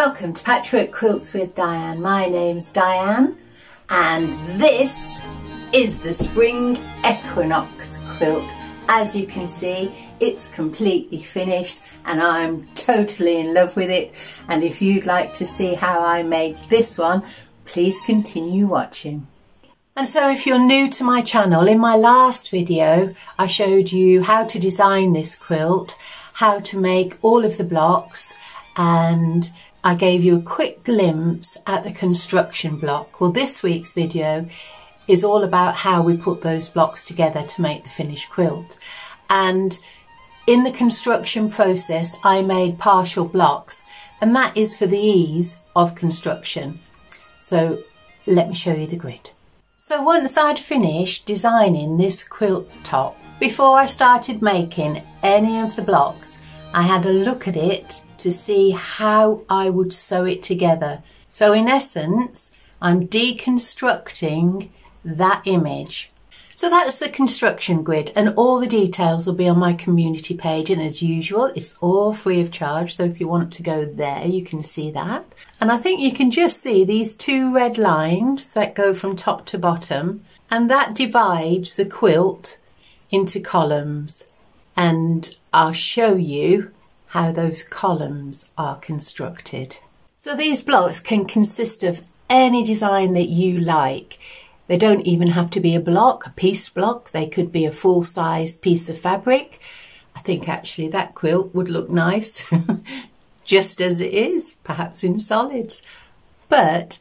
Welcome to Patchwork Quilts with Diane. My name's Diane and this is the Spring Equinox quilt. As you can see, it's completely finished and I'm totally in love with it, and if you'd like to see how I made this one, please continue watching. And so if you're new to my channel, in my last video I showed you how to design this quilt, how to make all of the blocks, and I gave you a quick glimpse at the construction block. Well, this week's video is all about how we put those blocks together to make the finished quilt. And in the construction process I made partial blocks, and that is for the ease of construction. So let me show you the grid. So once I'd finished designing this quilt top, before I started making any of the blocks, I had a look at it to see how I would sew it together. So in essence, I'm deconstructing that image. So that's the construction grid, and all the details will be on my community page, and as usual it's all free of charge, so if you want to go there you can see that. And I think you can just see these two red lines that go from top to bottom, and that divides the quilt into columns, and I'll show you how those columns are constructed. So these blocks can consist of any design that you like. They don't even have to be a block, a piece block. They could be a full-size piece of fabric. I think actually that quilt would look nice just as it is, perhaps in solids. But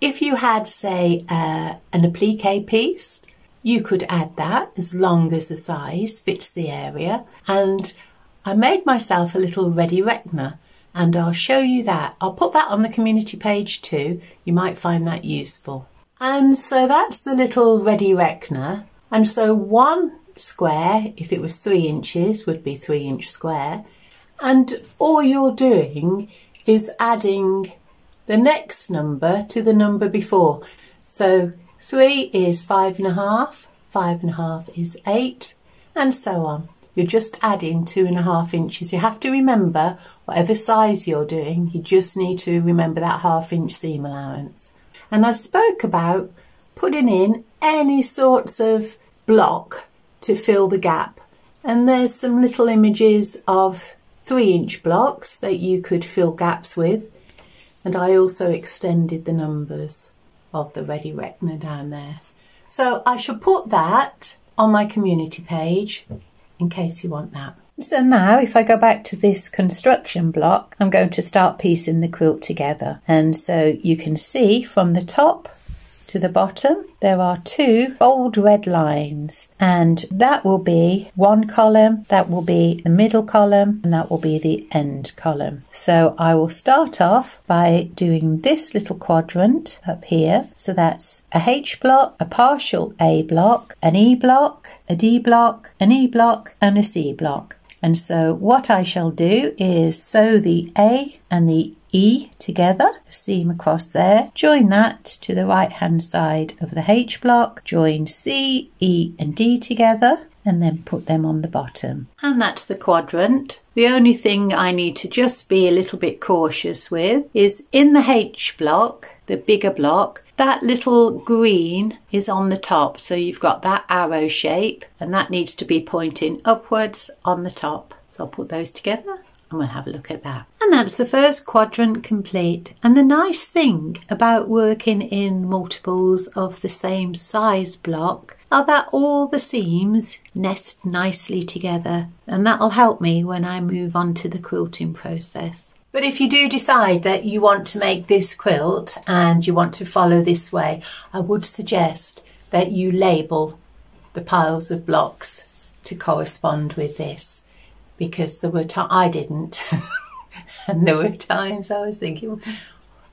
if you had, say, an applique piece, you could add that as long as the size fits the area. And I made myself a little ready reckoner, and I'll show you that. I'll put that on the community page too. You might find that useful. And so that's the little ready reckoner. And so one square, if it was 3 inches, would be 3-inch square. And all you're doing is adding the next number to the number before. So 3 is 5.5, 5.5 is 8, and so on. You're just adding 2.5 inches. You have to remember, whatever size you're doing, you just need to remember that 1/2 inch seam allowance. And I spoke about putting in any sorts of block to fill the gap. And there's some little images of 3-inch blocks that you could fill gaps with. And I also extended the numbers of the ready reckoner down there. So I shall put that on my community page in case you want that. So now if I go back to this construction block, I'm going to start piecing the quilt together. And so you can see from the top to the bottom there are 2 bold red lines, and that will be one column, that will be the middle column, and that will be the end column. So I will start off by doing this little quadrant up here. So that's a H block, a partial A block, an E block, a D block, an E block, and a C block. And so what I shall do is sew the A and the E together, a seam across there, join that to the right hand side of the H block, join C, E and D together, and then put them on the bottom. And that's the quadrant. The only thing I need to just be a little bit cautious with is in the H block, the bigger block, that little green is on the top, so you've got that arrow shape, and that needs to be pointing upwards on the top. So I'll put those together and we'll have a look at that. And that's the first quadrant complete. And the nice thing about working in multiples of the same size block are that all the seams nest nicely together, and that'll help me when I move on to the quilting process. But if you do decide that you want to make this quilt and you want to follow this way, I would suggest that you label the piles of blocks to correspond with this, because there were times I didn't and there were times I was thinking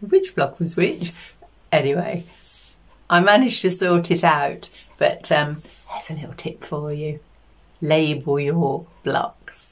which block was which. Anyway, I managed to sort it out, but there's a little tip for you: label your blocks.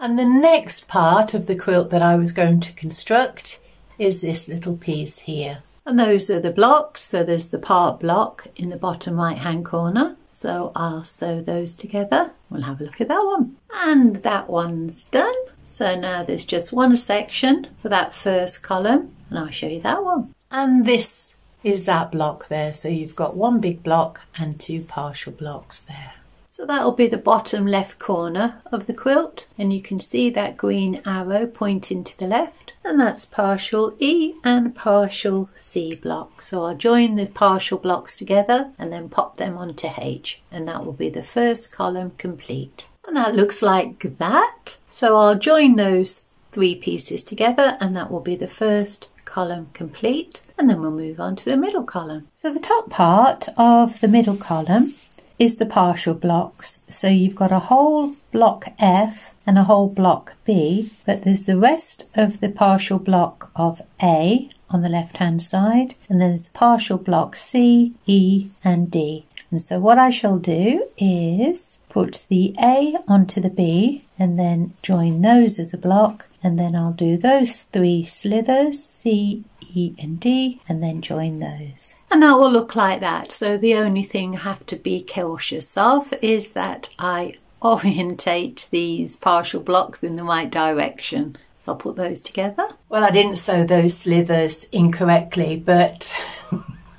And the next part of the quilt that I was going to construct is this little piece here. And those are the blocks. So there's the part block in the bottom right hand corner. So I'll sew those together. We'll have a look at that one. And that one's done. So now there's just one section for that first column, and I'll show you that one. And this is that block there. So you've got one big block and two partial blocks there. So that'll be the bottom left corner of the quilt, and you can see that green arrow pointing to the left, and that's partial E and partial C block. So I'll join the partial blocks together and then pop them onto H, and that will be the first column complete. And that looks like that. So I'll join those three pieces together, and that will be the first column complete, and then we'll move on to the middle column. So the top part of the middle column is the partial blocks. So you've got a whole block F and a whole block B, but there's the rest of the partial block of A on the left hand side, and there's partial block C, E and D. And so what I shall do is put the A onto the B and then join those as a block, and then I'll do those three slithers, C, E and D, and then join those. And that will look like that. So the only thing I have to be cautious of is that I orientate these partial blocks in the right direction. So I'll put those together. Well, I didn't sew those slithers incorrectly, but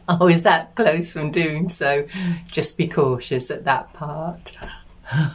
I was that close from doing so. Just be cautious at that part.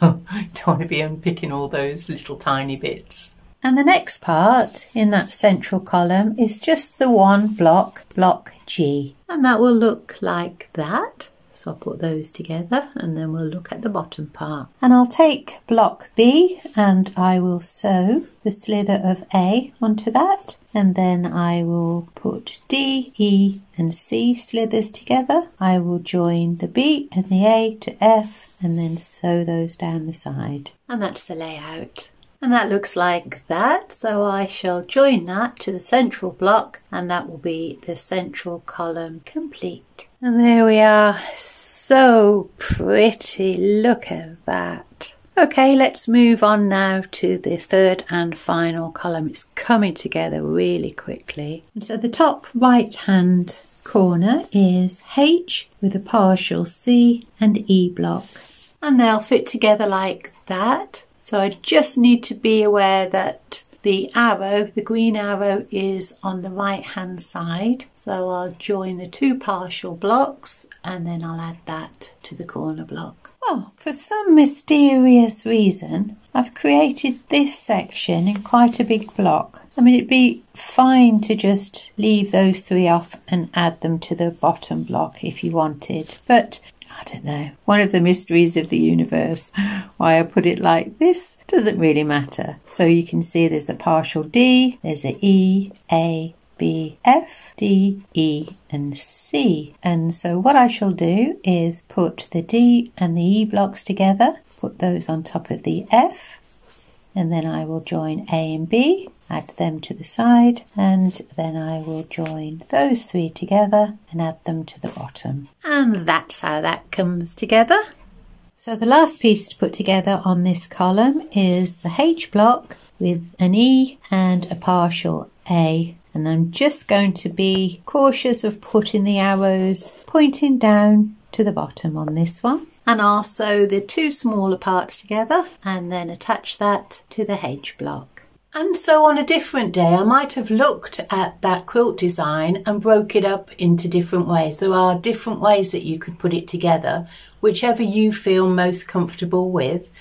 Don't want to be unpicking all those little tiny bits. And the next part in that central column is just the one block, block G. And that will look like that. So I'll put those together and then we'll look at the bottom part. And I'll take block B and I will sew the slither of A onto that. And then I will put D, E and C slithers together. I will join the B and the A to F and then sew those down the side. And that's the layout. And that looks like that. So I shall join that to the central block, and that will be the central column complete. And there we are. So pretty. Look at that. Okay, let's move on now to the third and final column. It's coming together really quickly. And so the top right hand corner is H with a partial C and E block. And they'll fit together like that. So I just need to be aware that the arrow, the green arrow, is on the right hand side. So I'll join the two partial blocks and then I'll add that to the corner block. Well, for some mysterious reason, I've created this section in quite a big block. I mean, it'd be fine to just leave those three off and add them to the bottom block if you wanted, but I don't know, one of the mysteries of the universe, why I put it like this doesn't really matter. So you can see there's a partial D, there's a E, A, B, F, D, E and C. And so what I shall do is put the D and the E blocks together, put those on top of the F, and then I will join A and B, add them to the side, and then I will join those three together and add them to the bottom. And that's how that comes together. So the last piece to put together on this column is the H block with an E and a partial A. And I'm just going to be cautious of putting the arrows pointing down to the bottom on this one. And I'll sew the two smaller parts together and then attach that to the H block. And so on a different day I might have looked at that quilt design and broke it up into different ways. There are different ways that you could put it together, whichever you feel most comfortable with.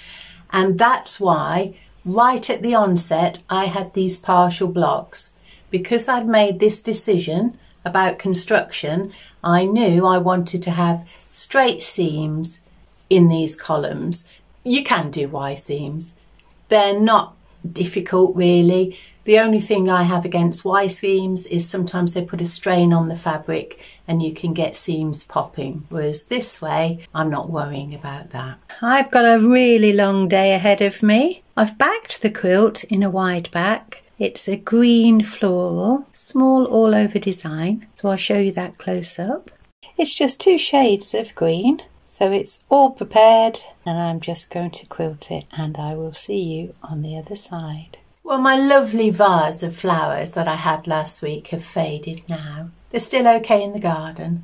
And that's why right at the onset I had these partial blocks. Because I'd made this decision about construction, I knew I wanted to have straight seams in these columns. You can do Y seams. They're not difficult really. The only thing I have against Y seams is sometimes they put a strain on the fabric and you can get seams popping, whereas this way I'm not worrying about that. I've got a really long day ahead of me. I've backed the quilt in a wide back. It's a green floral, small all over design, so I'll show you that close up. It's just two shades of green. So it's all prepared and I'm just going to quilt it, and I will see you on the other side. Well, my lovely vase of flowers that I had last week have faded now. They're still okay in the garden,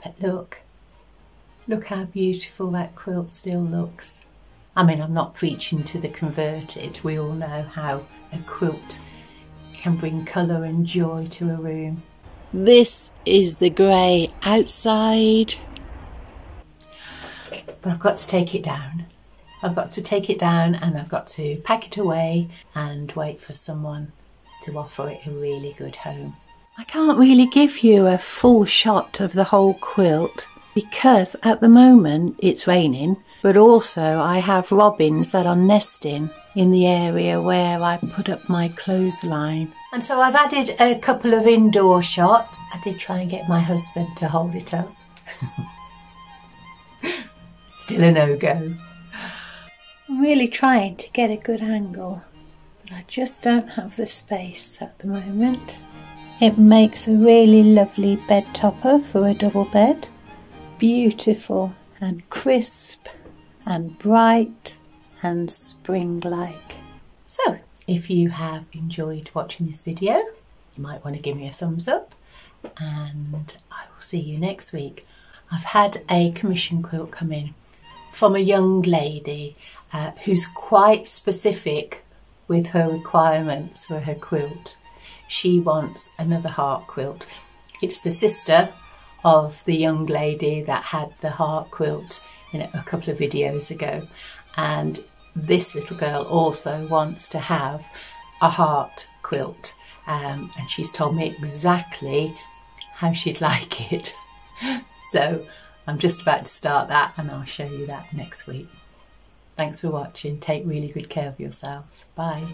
but look how beautiful that quilt still looks. I mean, I'm not preaching to the converted. We all know how a quilt can bring colour and joy to a room. This is the grey outside. But I've got to take it down. I've got to take it down and I've got to pack it away and wait for someone to offer it a really good home. I can't really give you a full shot of the whole quilt because at the moment it's raining, but also I have robins that are nesting in the area where I put up my clothesline. And so I've added a couple of indoor shots. I did try and get my husband to hold it up. Still a no-go. I'm really trying to get a good angle, but I just don't have the space at the moment. It makes a really lovely bed topper for a double bed. Beautiful and crisp and bright and spring-like. So, if you have enjoyed watching this video, you might want to give me a thumbs up and I will see you next week. I've had a commission quilt come in from a young lady who's quite specific with her requirements for her quilt. She wants another heart quilt. It's the sister of the young lady that had the heart quilt in a couple of videos ago, and this little girl also wants to have a heart quilt, and she's told me exactly how she'd like it. So I'm just about to start that and I'll show you that next week. Thanks for watching. Take really good care of yourselves. Bye.